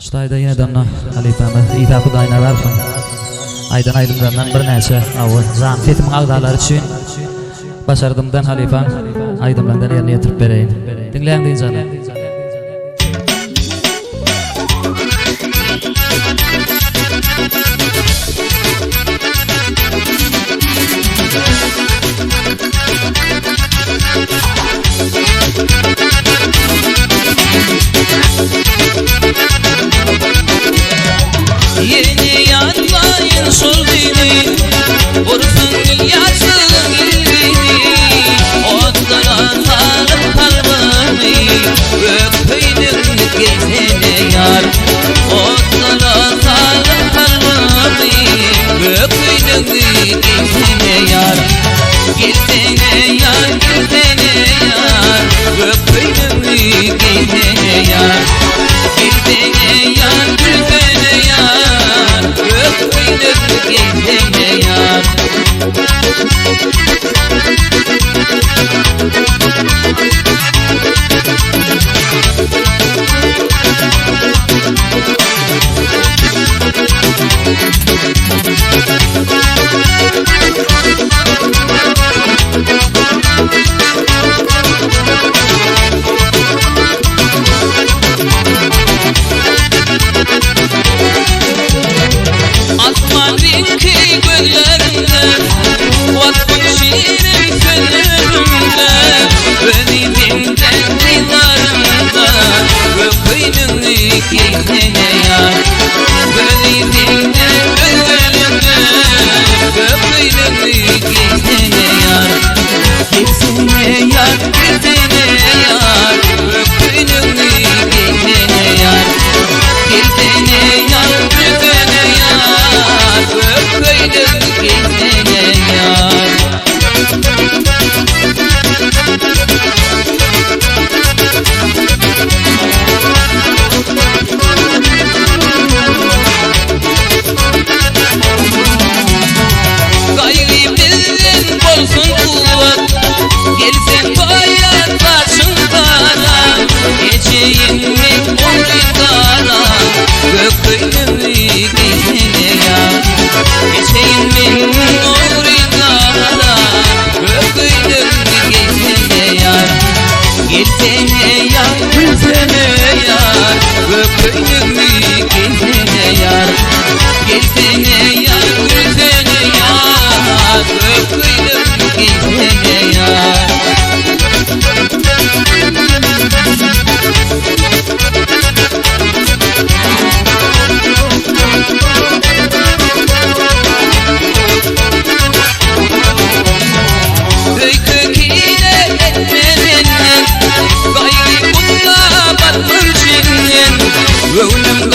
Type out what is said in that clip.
Ştayda yeniden halifemiz İda Kudayna versin. Aydan aydımlarından bir neçe zam tetim ağdalar için başardımdan halifem aydımlarından yerine getirip vereyim. Dinleyen deyin canım. Yeni yatmayın sol beni, vursun yarsın ilini. Otlara sarıp kalbimi, öpüydün gelsene yar. Otlara sarıp kalbimi, öpüydün gelsene yar. Gelsene yar, gelsene yar, öpüydün gelsene yar. Gelsene yar, gelsene yar, öpüydün gelsene yar. Asman renkli göllerinde, vattın şiirin sözlerinde, beni dinden dilarında, öpüydün gelsene yar. Beni dinden göllerinde, öpüydün gelsene yar. Gelsene yar, gelsene yar, öpüydün gelsene yar. Gelsene yar, gelsene yar, öpüydün gelsene yar. Gayri bizden olsun kuvvet, gelsen bayan karşımdana. Geçeyim mi omrikana, öpüydün gelsene yar. Geçeyim mi omrikana, öpüydün gelsene yar. Gelsene yar, gelsene yar, öpüydün gelsene yar. Gelsene yar, gelsene yar, öpüydün gelsene yar. Köküyle etmeden, gayri bunla batın çingen, ölüm